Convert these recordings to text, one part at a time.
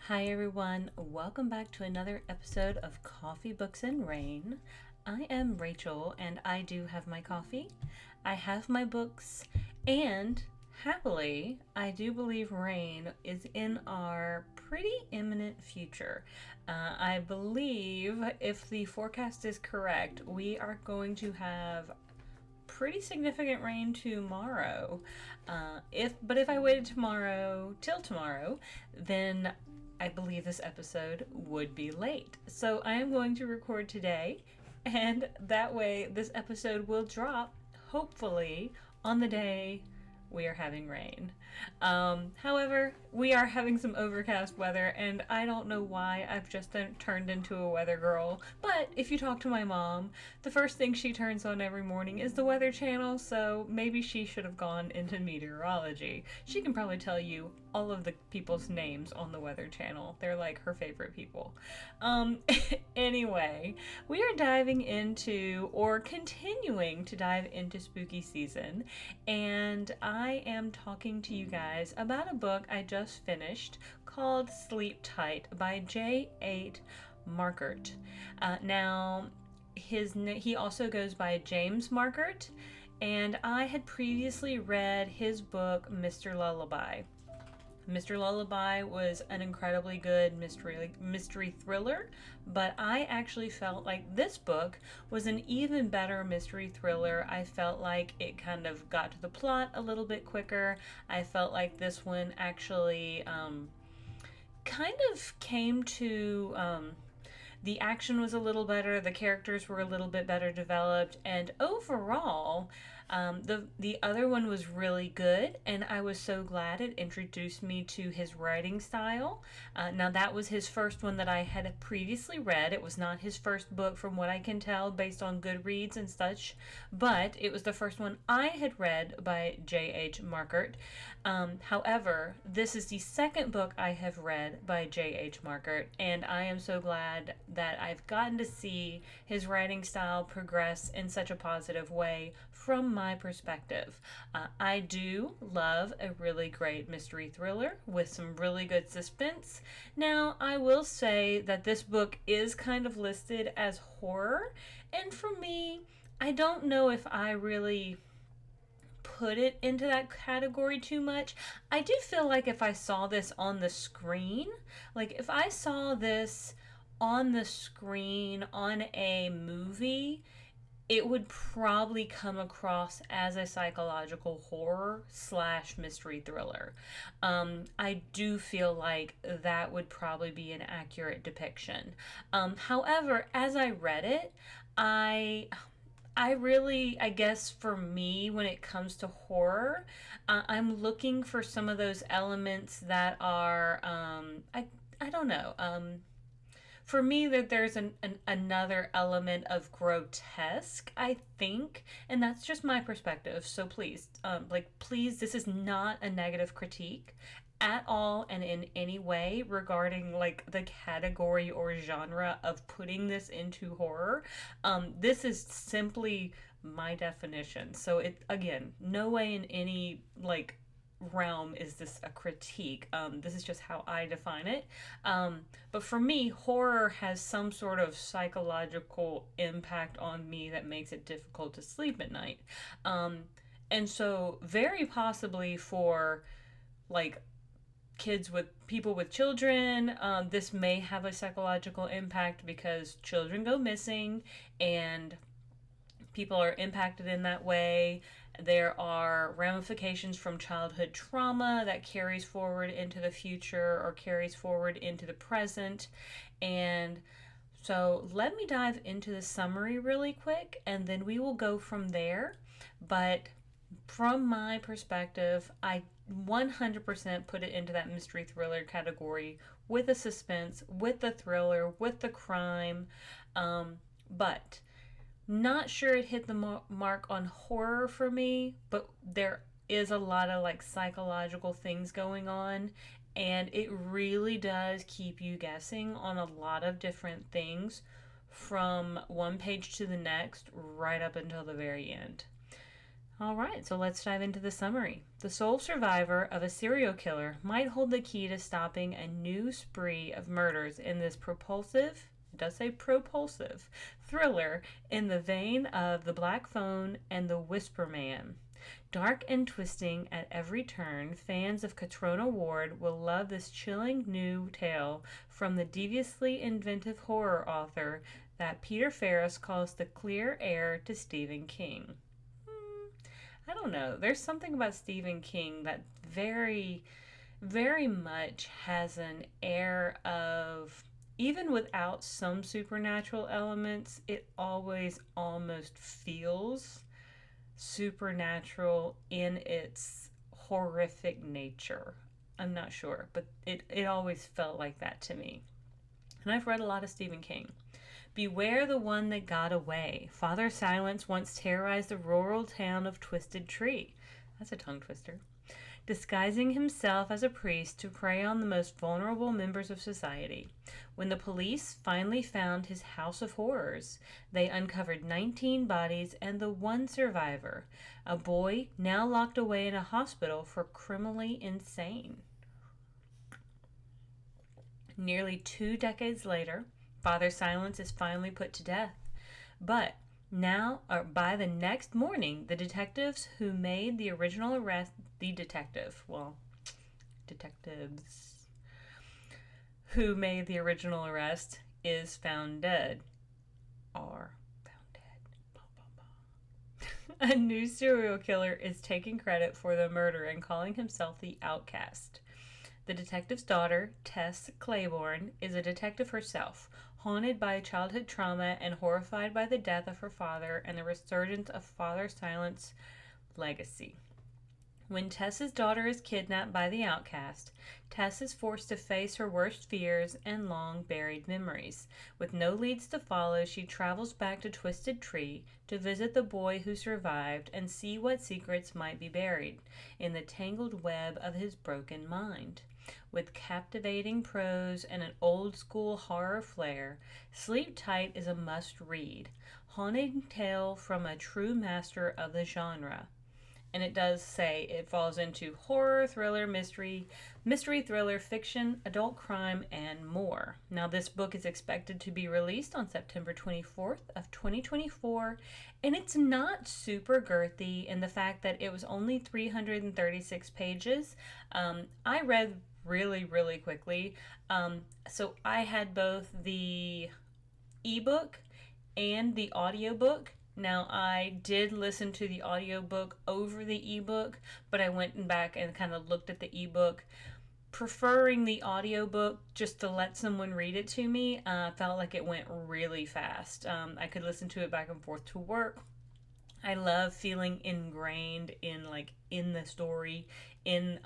Hi everyone, welcome back to another episode of Coffee, Books, and Rain. I am Rachel and I do have my coffee, I have my books, and happily, I do believe rain is in our pretty imminent future. I believe if the forecast is correct, we are going to have pretty significant rain tomorrow. If I waited till tomorrow, then I believe this episode would be late. So I am going to record today, and that way this episode will drop hopefully on the day we are having rain. However, we are having some overcast weather, and I don't know why I've just turned into a weather girl. But if you talk to my mom, the first thing she turns on every morning is the Weather Channel, so maybe she should have gone into meteorology. She can probably tell you all of the people's names on the Weather Channel. They're like her favorite people. Anyway, we are diving into, or continuing to dive into spooky season, and I am talking to you guys about a book I just finished called Sleep Tight by J.8. Markert. Now, he also goes by James Markert, and I had previously read his book Mr. Lullaby. Mr. Lullaby was an incredibly good mystery thriller, but I actually felt like this book was an even better mystery thriller. I felt like it kind of got to the plot a little bit quicker. I felt like this one actually kind of came to the action was a little better, the characters were a little bit better developed, and overall, the other one was really good, and I was so glad it introduced me to his writing style. Now, that was his first one that I had previously read. It was not his first book, from what I can tell, based on Goodreads and such, but it was the first one I had read by J.H. Markert. However, this is the second book I have read by J.H. Markert, and I am so glad that I've gotten to see his writing style progress in such a positive way from my perspective. I do love a really great mystery thriller with some really good suspense. Now, I will say that this book is kind of listed as horror, and for me, I don't know if I really put it into that category too much. I do feel like if I saw this on the screen, like if I saw this on the screen on a movie, it would probably come across as a psychological horror slash mystery thriller. I do feel like that would probably be an accurate depiction. However, as I read it, I really, I guess for me, when it comes to horror, I'm looking for some of those elements that are, I don't know. For me, that there's another element of grotesque, I think, and that's just my perspective. So please, please, this is not a negative critique at all and in any way regarding like the category or genre of putting this into horror. This is simply my definition. So it, again, no way in any like realm is this a critique. This is just how I define it. But for me, horror has some sort of psychological impact on me that makes it difficult to sleep at night. And so, very possibly for like people with children, this may have a psychological impact because children go missing and people are impacted in that way. There are ramifications from childhood trauma that carries forward into the future or carries forward into the present. And so let me dive into the summary really quick and then we will go from there. But from my perspective, I 100% put it into that mystery thriller category with the suspense, with the thriller, with the crime. But not sure it hit the mark on horror for me, but there is a lot of like psychological things going on, and it really does keep you guessing on a lot of different things from one page to the next, right up until the very end. All right, so let's dive into the summary. The sole survivor of a serial killer might hold the key to stopping a new spree of murders in this propulsive, it does say propulsive, thriller in the vein of The Black Phone and The Whisper Man. Dark and twisting at every turn, fans of Catriona Ward will love this chilling new tale from the deviously inventive horror author that Peter Ferris calls the clear heir to Stephen King. I don't know. There's something about Stephen King that very, very much has an air of, even without some supernatural elements, it always almost feels supernatural in its horrific nature. I'm not sure, but it always felt like that to me. And I've read a lot of Stephen King. Beware the one that got away. Father Silence once terrorized the rural town of Twisted Tree. That's a tongue twister. Disguising himself as a priest to prey on the most vulnerable members of society. When the police finally found his house of horrors, they uncovered 19 bodies and the one survivor, a boy now locked away in a hospital for criminally insane. Nearly 2 decades later, Father Silence is finally put to death. But now, or by the next morning, the detectives who made the original arrest, detectives who made the original arrest is found dead. Are found dead. A new serial killer is taking credit for the murder and calling himself the Outcast. The detective's daughter, Tess Claiborne, is a detective herself, haunted by childhood trauma and horrified by the death of her father and the resurgence of Father Silence's legacy. When Tess's daughter is kidnapped by the Outcast, Tess is forced to face her worst fears and long-buried memories. With no leads to follow, she travels back to Twisted Tree to visit the boy who survived and see what secrets might be buried in the tangled web of his broken mind. With captivating prose and an old-school horror flair, Sleep Tight is a must-read, haunting tale from a true master of the genre. And it does say it falls into horror, thriller, mystery, thriller, fiction, adult crime, and more. Now, this book is expected to be released on September 24th of 2024, and it's not super girthy in the fact that it was only 336 pages. I read really, really quickly. So I had both the ebook and the audiobook. Now, I did listen to the audiobook over the ebook, but I went back and kind of looked at the ebook, preferring the audiobook just to let someone read it to me. Felt like it went really fast. I could listen to it back and forth to work. I love feeling ingrained in the story, in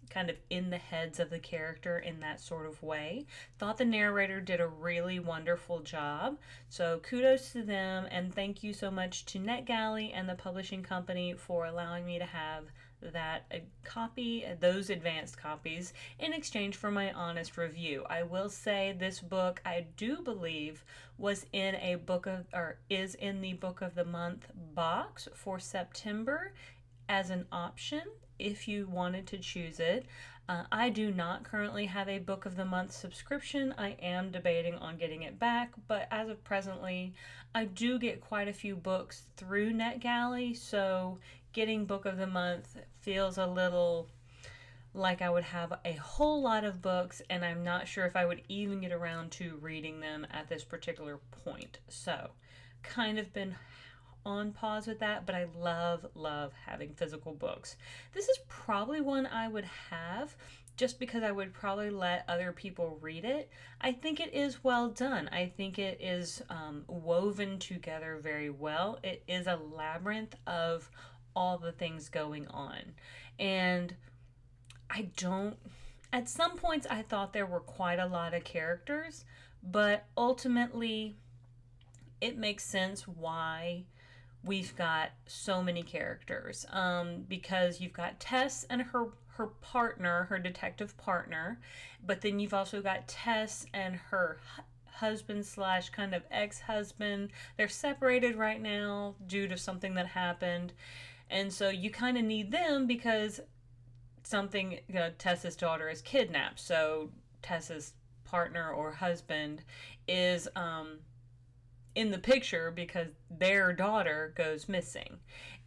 kind of in the heads of the character in that sort of way. Thought the narrator did a really wonderful job. So kudos to them, and thank you so much to NetGalley and the publishing company for allowing me to have that copy, those advanced copies, in exchange for my honest review. I will say this book, I do believe, was in a is in the Book of the Month box for September as an option if you wanted to choose it. I do not currently have a Book of the Month subscription. I am debating on getting it back, but as of presently, I do get quite a few books through NetGalley, so getting Book of the Month feels a little like I would have a whole lot of books, and I'm not sure if I would even get around to reading them at this particular point. So, kind of been on pause with that, but I love having physical books. This is probably one I would have just because I would probably let other people read it. I think it is well done. I think it is woven together very well. It is a labyrinth of all the things going on. And at some points I thought there were quite a lot of characters, but ultimately it makes sense why we've got so many characters, because you've got Tess and her partner, her detective partner, but then you've also got Tess and her husband slash kind of ex-husband. They're separated right now due to something that happened. And so you kind of need them because Tessa's daughter is kidnapped. So Tessa's partner or husband is in the picture because their daughter goes missing.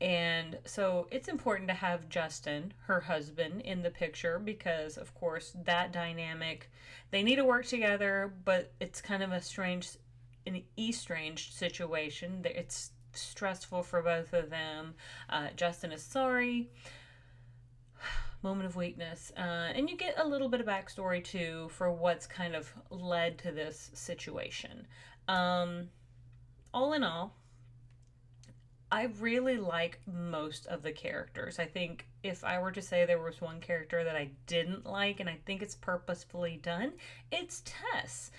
And so it's important to have Justin, her husband, in the picture because, of course, that dynamic, they need to work together, but it's kind of an estranged situation. It's stressful for both of them. Justin is sorry. Moment of weakness. And you get a little bit of backstory, too, for what's kind of led to this situation. All in all, I really like most of the characters. I think if I were to say there was one character that I didn't like, and I think it's purposefully done, it's Tess.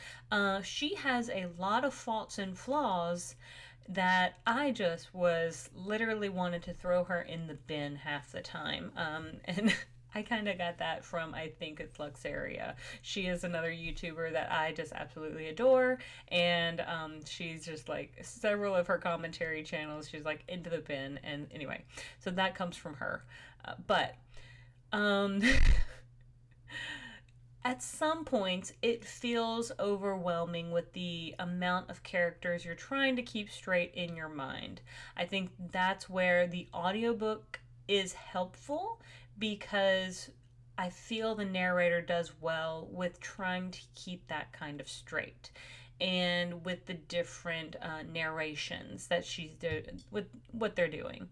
She has a lot of faults and flaws that I just was literally wanted to throw her in the bin half the time. And I kind of got that from, I think it's Luxaria. She is another YouTuber that I just absolutely adore. And she's just like, several of her commentary channels, she's like into the bin. And anyway, so that comes from her. But at some points, it feels overwhelming with the amount of characters you're trying to keep straight in your mind. I think that's where the audiobook is helpful because I feel the narrator does well with trying to keep that kind of straight. And with the different narrations that she's doing, with what they're doing.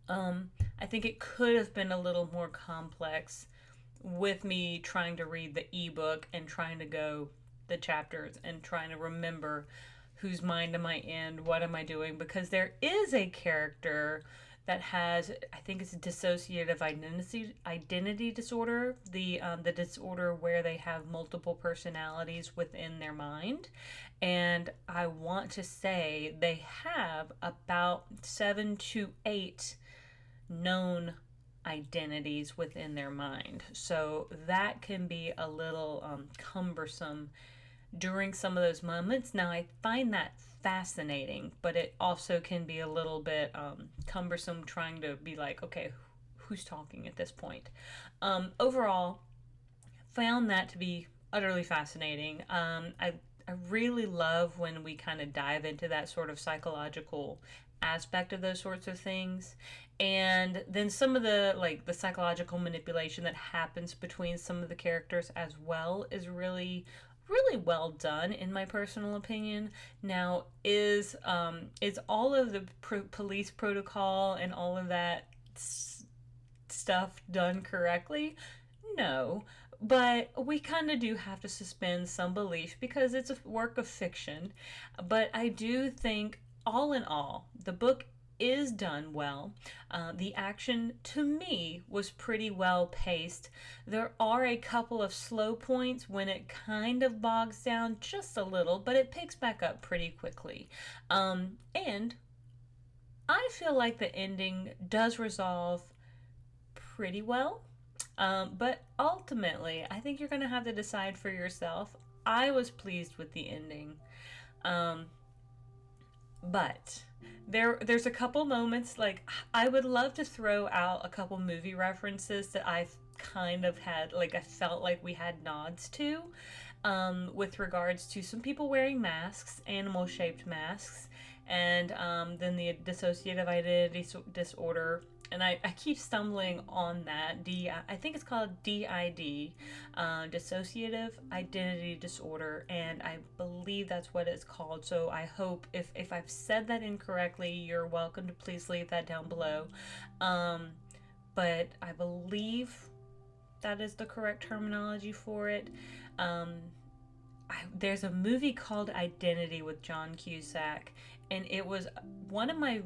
I think it could have been a little more complex with me trying to read the ebook and trying to go the chapters and trying to remember whose mind am I in, what am I doing, because there is a character that has, I think it's a dissociative identity disorder, the disorder where they have multiple personalities within their mind. And I want to say they have about 7 to 8 known identities within their mind. So that can be a little cumbersome during some of those moments. Now, I find that fascinating, but it also can be a little bit cumbersome trying to be like, okay, who's talking at this point? Overall, found that to be utterly fascinating. I really love when we kind of dive into that sort of psychological aspect of those sorts of things. And then some of the psychological manipulation that happens between some of the characters as well is really well done in my personal opinion. Now, is all of the police protocol and all of that stuff done correctly? No, but we kind of do have to suspend some belief because it's a work of fiction. But I do think, all in all, the book is done well. The action, to me, was pretty well paced. There are a couple of slow points when it kind of bogs down just a little, but it picks back up pretty quickly. And I feel like the ending does resolve pretty well. But ultimately, I think you're going to have to decide for yourself. I was pleased with the ending. But there's a couple moments, like, I would love to throw out a couple movie references that I've kind of had, like, I felt like we had nods to, with regards to some people wearing masks, animal-shaped masks, and then the dissociative identity disorder. And I keep stumbling on that. I think it's called DID, dissociative identity disorder, and I believe that's what it's called. So I hope if I've said that incorrectly, you're welcome to please leave that down below. But I believe that is the correct terminology for it. There's a movie called Identity with John Cusack, and it was one of my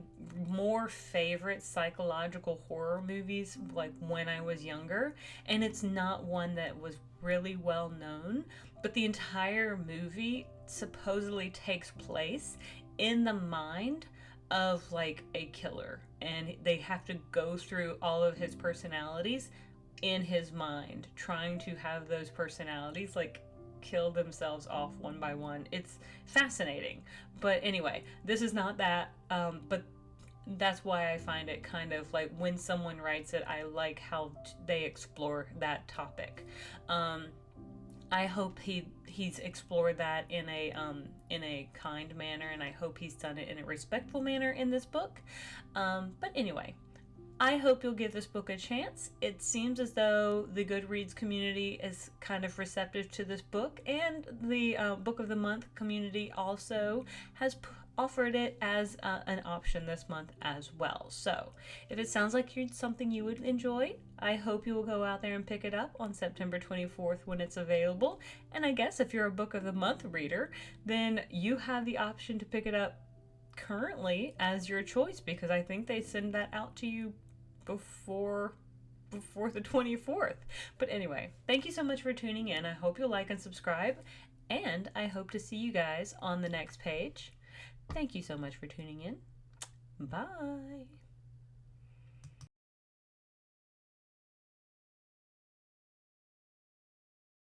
more favorite psychological horror movies, like, when I was younger, and it's not one that was really well known, but the entire movie supposedly takes place in the mind of, like, a killer, and they have to go through all of his personalities in his mind, trying to have those personalities, like, kill themselves off one by one. It's fascinating. But anyway, this is not that, but that's why I find it kind of like when someone writes it, I like how they explore that topic. I hope he's explored that in a kind manner, and I hope he's done it in a respectful manner in this book. But anyway, I hope you'll give this book a chance. It seems as though the Goodreads community is kind of receptive to this book, and the Book of the Month community also has offered it as an option this month as well. So if it sounds like something you would enjoy, I hope you will go out there and pick it up on September 24th when it's available. And I guess if you're a Book of the Month reader, then you have the option to pick it up currently as your choice, because I think they send that out to you before the 24th. But anyway, thank you so much for tuning in. I hope you'll like and subscribe, and I hope to see you guys on the next page. Thank you so much for tuning in. Bye.